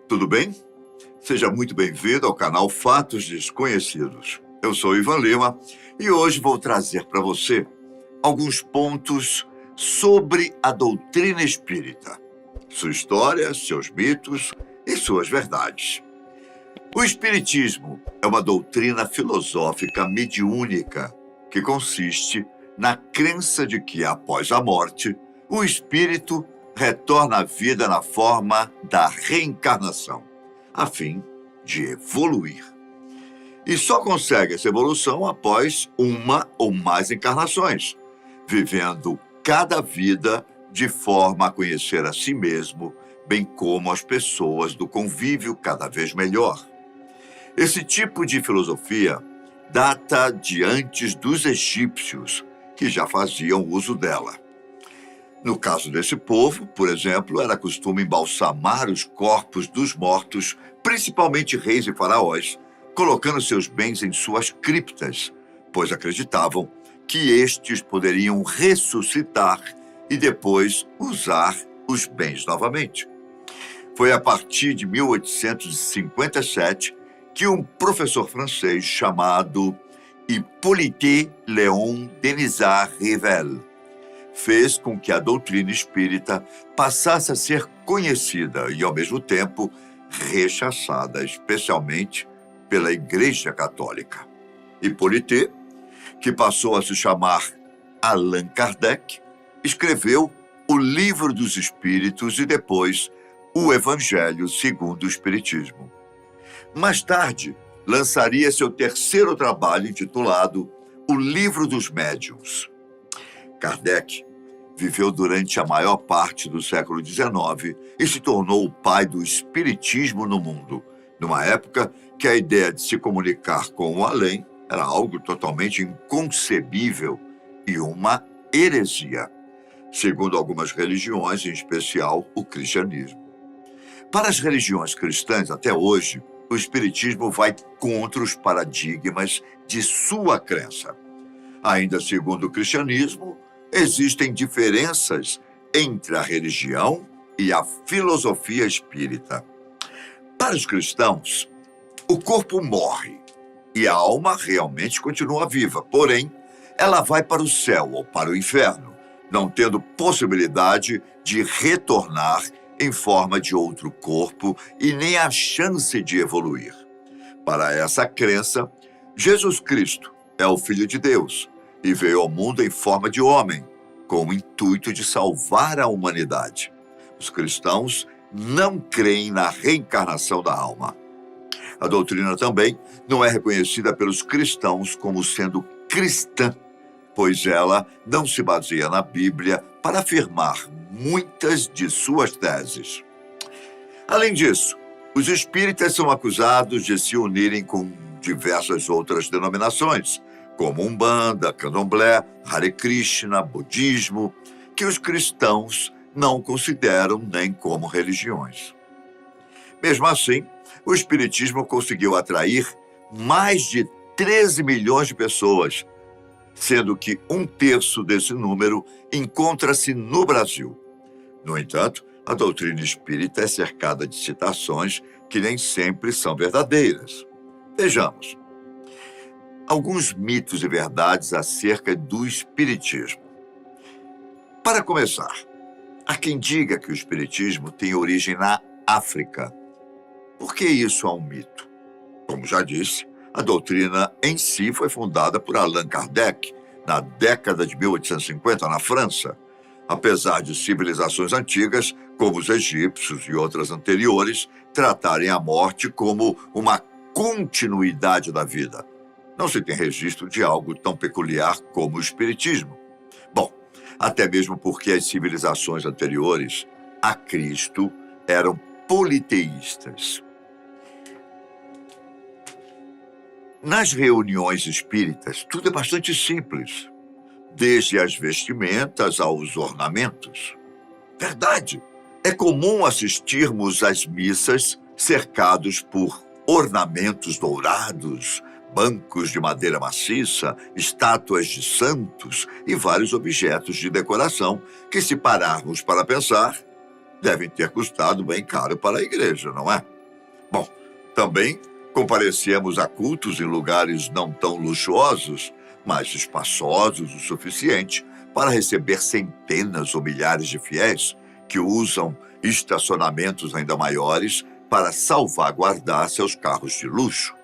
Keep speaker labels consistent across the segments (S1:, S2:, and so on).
S1: tudo bem? Seja muito bem-vindo ao canal Fatos Desconhecidos. Eu sou Ivan Lima e hoje vou trazer para você alguns pontos sobre a doutrina espírita, sua história, seus mitos e suas verdades. O espiritismo é uma doutrina filosófica mediúnica que consiste na crença de que, após a morte, o espírito retorna à vida na forma da reencarnação, a fim de evoluir. E só consegue essa evolução após uma ou mais encarnações, vivendo cada vida de forma a conhecer a si mesmo, bem como as pessoas do convívio cada vez melhor. Esse tipo de filosofia data de antes dos egípcios, que já faziam uso dela. No caso desse povo, por exemplo, era costume embalsamar os corpos dos mortos, principalmente reis e faraós, colocando seus bens em suas criptas, pois acreditavam que estes poderiam ressuscitar e depois usar os bens novamente. Foi a partir de 1857 que um professor francês chamado Hippolyte Léon Denisard Rivel fez com que a doutrina espírita passasse a ser conhecida e, ao mesmo tempo, rechaçada, especialmente pela Igreja Católica. Hippolyte, que passou a se chamar Allan Kardec, escreveu o Livro dos Espíritos e depois o Evangelho segundo o Espiritismo. Mais tarde, lançaria seu terceiro trabalho intitulado O Livro dos Médiuns. Kardec viveu durante a maior parte do século XIX e se tornou o pai do espiritismo no mundo, numa época que a ideia de se comunicar com o além era algo totalmente inconcebível e uma heresia, segundo algumas religiões, em especial o cristianismo. Para as religiões cristãs, até hoje, o espiritismo vai contra os paradigmas de sua crença. Ainda segundo o cristianismo, existem diferenças entre a religião e a filosofia espírita. Para os cristãos, o corpo morre e a alma realmente continua viva, porém, ela vai para o céu ou para o inferno, não tendo possibilidade de retornar em forma de outro corpo e nem a chance de evoluir. Para essa crença, Jesus Cristo é o Filho de Deus e veio ao mundo em forma de homem, com o intuito de salvar a humanidade. Os cristãos não creem na reencarnação da alma. A doutrina também não é reconhecida pelos cristãos como sendo cristã, pois ela não se baseia na Bíblia para afirmar muitas de suas teses. Além disso, os espíritas são acusados de se unirem com diversas outras denominações, como Umbanda, Candomblé, Hare Krishna, Budismo, que os cristãos não consideram nem como religiões. Mesmo assim, o espiritismo conseguiu atrair mais de 13 milhões de pessoas, sendo que 1/3 desse número encontra-se no Brasil. No entanto, a doutrina espírita é cercada de citações que nem sempre são verdadeiras. Vejamos alguns mitos e verdades acerca do espiritismo. Para começar, há quem diga que o espiritismo tem origem na África. Por que isso é um mito? Como já disse, a doutrina em si foi fundada por Allan Kardec na década de 1850 na França, apesar de civilizações antigas, como os egípcios e outras anteriores, tratarem a morte como uma continuidade da vida. Não se tem registro de algo tão peculiar como o espiritismo. Bom, até mesmo porque as civilizações anteriores a Cristo eram politeístas. Nas reuniões espíritas, tudo é bastante simples, desde as vestimentas aos ornamentos. Verdade, é comum assistirmos às missas cercados por ornamentos dourados, bancos de madeira maciça, estátuas de santos e vários objetos de decoração que, se pararmos para pensar, devem ter custado bem caro para a igreja, não é? Também comparecemos a cultos em lugares não tão luxuosos, mas espaçosos o suficiente para receber centenas ou milhares de fiéis que usam estacionamentos ainda maiores para salvaguardar seus carros de luxo.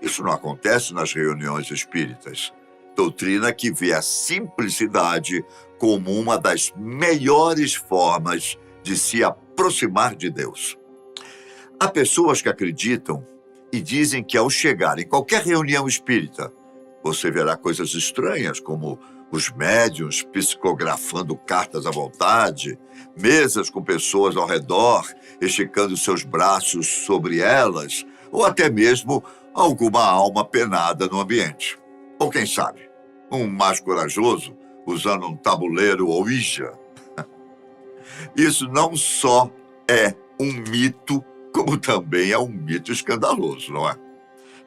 S1: Isso não acontece nas reuniões espíritas. Doutrina que vê a simplicidade como uma das melhores formas de se aproximar de Deus. Há pessoas que acreditam e dizem que ao chegar em qualquer reunião espírita, você verá coisas estranhas, como os médiuns psicografando cartas à vontade, mesas com pessoas ao redor, esticando seus braços sobre elas, ou até mesmo alguma alma penada no ambiente. Ou quem sabe, um mais corajoso usando um tabuleiro Ouija. Isso não só é um mito, como também é um mito escandaloso, não é?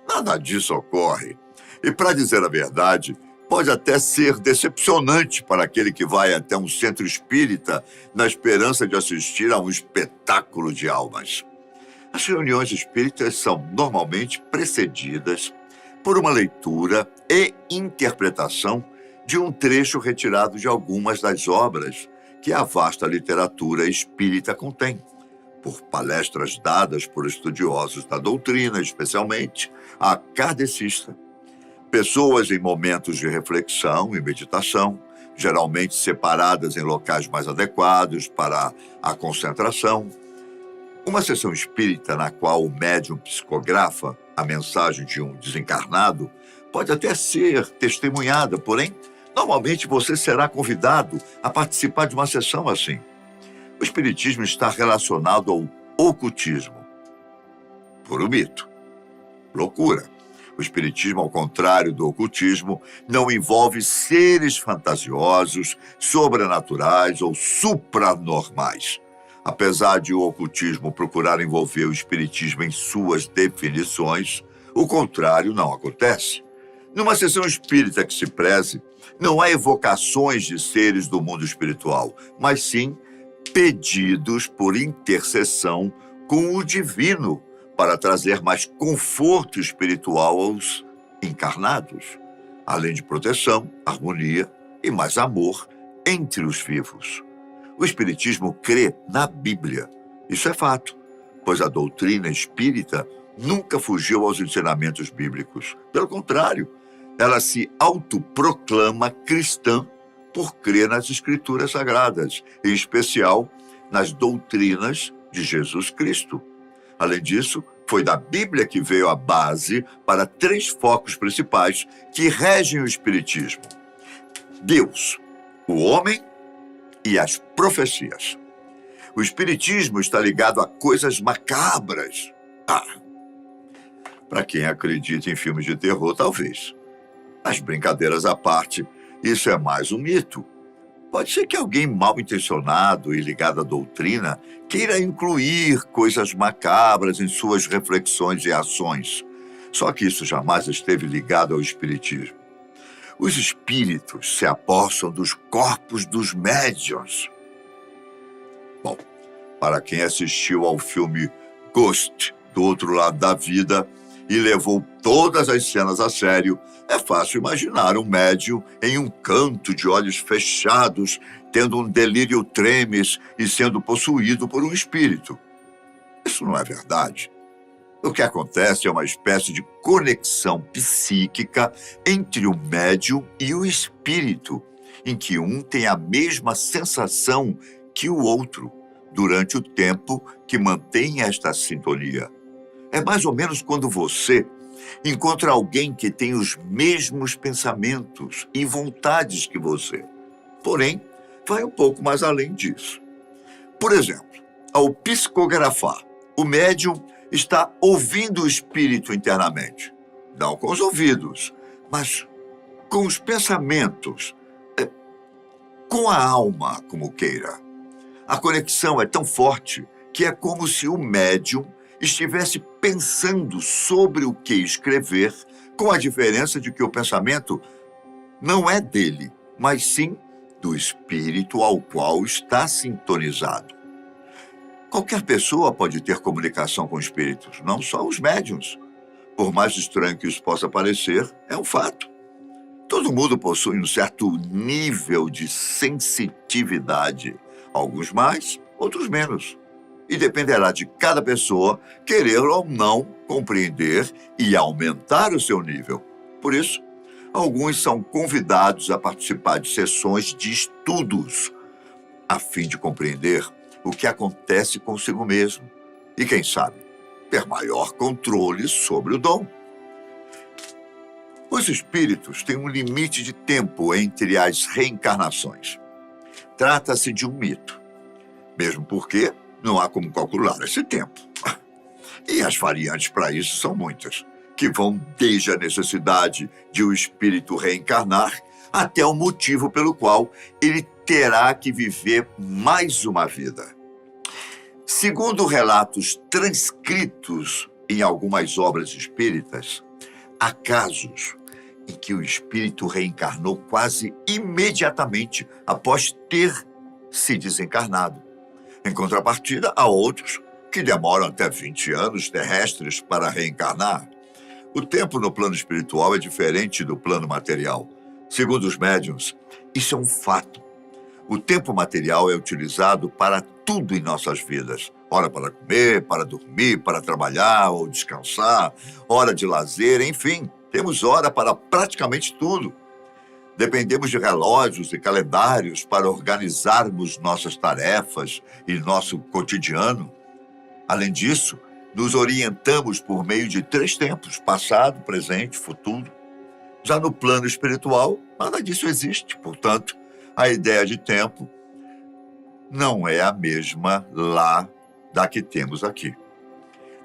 S1: Nada disso ocorre. E, para dizer a verdade, pode até ser decepcionante para aquele que vai até um centro espírita na esperança de assistir a um espetáculo de almas. As reuniões espíritas são normalmente precedidas por uma leitura e interpretação de um trecho retirado de algumas das obras que a vasta literatura espírita contém, por palestras dadas por estudiosos da doutrina, especialmente a kardecista. Pessoas em momentos de reflexão e meditação, geralmente separadas em locais mais adequados para a concentração. Uma sessão espírita na qual o médium psicografa a mensagem de um desencarnado pode até ser testemunhada, porém, normalmente você será convidado a participar de uma sessão assim. O espiritismo está relacionado ao ocultismo. Puro mito. Loucura. O espiritismo, ao contrário do ocultismo, não envolve seres fantasiosos, sobrenaturais ou supranormais. Apesar de o ocultismo procurar envolver o espiritismo em suas definições, o contrário não acontece. Numa sessão espírita que se preze, não há evocações de seres do mundo espiritual, mas sim pedidos por intercessão com o divino para trazer mais conforto espiritual aos encarnados, além de proteção, harmonia e mais amor entre os vivos. O espiritismo crê na Bíblia. Isso é fato, pois a doutrina espírita nunca fugiu aos ensinamentos bíblicos. Pelo contrário, ela se autoproclama cristã por crer nas Escrituras Sagradas, em especial nas doutrinas de Jesus Cristo. Além disso, foi da Bíblia que veio a base para 3 focos principais que regem o espiritismo: Deus, o homem e as profecias. O espiritismo está ligado a coisas macabras. Para quem acredita em filmes de terror, talvez. Mas brincadeiras à parte, isso é mais um mito. Pode ser que alguém mal intencionado e ligado à doutrina queira incluir coisas macabras em suas reflexões e ações. Só que isso jamais esteve ligado ao espiritismo. Os espíritos se apossam dos corpos dos médiuns. Bom, para quem assistiu ao filme Ghost, do Outro Lado da Vida, e levou todas as cenas a sério, é fácil imaginar um médium em um canto de olhos fechados, tendo um delírio tremens e sendo possuído por um espírito. Isso não é verdade. O que acontece é uma espécie de conexão psíquica entre o médium e o espírito, em que um tem a mesma sensação que o outro, durante o tempo que mantém esta sintonia. É mais ou menos quando você encontra alguém que tem os mesmos pensamentos e vontades que você. Porém, vai um pouco mais além disso. Por exemplo, ao psicografar, o médium está ouvindo o espírito internamente. Não com os ouvidos, mas com os pensamentos, com a alma, como queira. A conexão é tão forte que é como se o médium estivesse pensando sobre o que escrever, com a diferença de que o pensamento não é dele, mas sim do espírito ao qual está sintonizado. Qualquer pessoa pode ter comunicação com espíritos, não só os médiuns. Por mais estranho que isso possa parecer, é um fato. Todo mundo possui um certo nível de sensitividade, alguns mais, outros menos. E dependerá de cada pessoa querer ou não compreender e aumentar o seu nível. Por isso, alguns são convidados a participar de sessões de estudos, a fim de compreender o que acontece consigo mesmo e, quem sabe, ter maior controle sobre o dom. Os espíritos têm um limite de tempo entre as reencarnações. Trata-se de um mito, mesmo porque não há como calcular esse tempo. E as variantes para isso são muitas, que vão desde a necessidade de o espírito reencarnar até o motivo pelo qual ele terá que viver mais uma vida. Segundo relatos transcritos em algumas obras espíritas, há casos em que o espírito reencarnou quase imediatamente após ter se desencarnado. Em contrapartida, há outros que demoram até 20 anos terrestres para reencarnar. O tempo no plano espiritual é diferente do plano material. Segundo os médiuns, isso é um fato. O tempo material é utilizado para tudo em nossas vidas. Hora para comer, para dormir, para trabalhar ou descansar, hora de lazer, enfim, temos hora para praticamente tudo. Dependemos de relógios e calendários para organizarmos nossas tarefas e nosso cotidiano. Além disso, nos orientamos por meio de 3 tempos, passado, presente, futuro. Já no plano espiritual, nada disso existe. Portanto, a ideia de tempo não é a mesma lá da que temos aqui.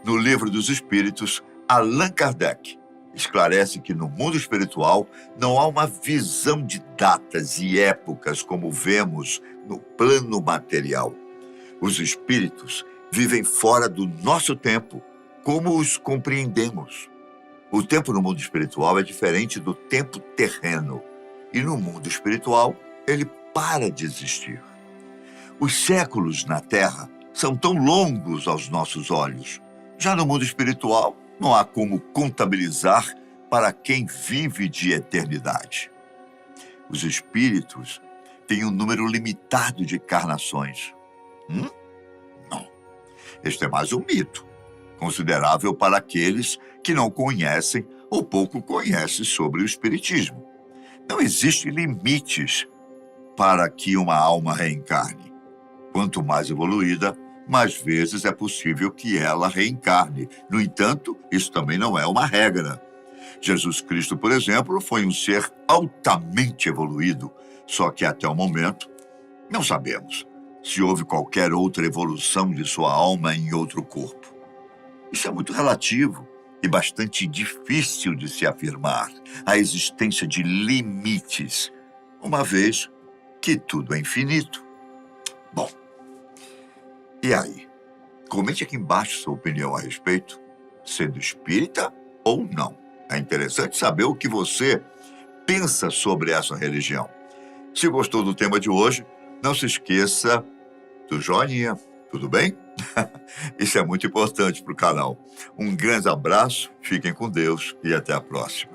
S1: No Livro dos Espíritos, Allan Kardec esclarece que no mundo espiritual não há uma visão de datas e épocas como vemos no plano material. Os espíritos vivem fora do nosso tempo, como os compreendemos. O tempo no mundo espiritual é diferente do tempo terreno, e no mundo espiritual ele para de existir. Os séculos na Terra são tão longos aos nossos olhos. Já no mundo espiritual, não há como contabilizar para quem vive de eternidade. Os espíritos têm um número limitado de encarnações. Não. Este é mais um mito, considerável para aqueles que não conhecem ou pouco conhecem sobre o espiritismo. Não existem limites para que uma alma reencarne. Quanto mais evoluída, mais vezes é possível que ela reencarne. No entanto, isso também não é uma regra. Jesus Cristo, por exemplo, foi um ser altamente evoluído, só que até o momento não sabemos se houve qualquer outra evolução de sua alma em outro corpo. Isso é muito relativo e bastante difícil de se afirmar, a existência de limites, uma vez que tudo é infinito. Bom, e aí? Comente aqui embaixo sua opinião a respeito, sendo espírita ou não. É interessante saber o que você pensa sobre essa religião. Se gostou do tema de hoje, não se esqueça do joinha, tudo bem? Isso é muito importante para o canal. Um grande abraço, fiquem com Deus e até a próxima.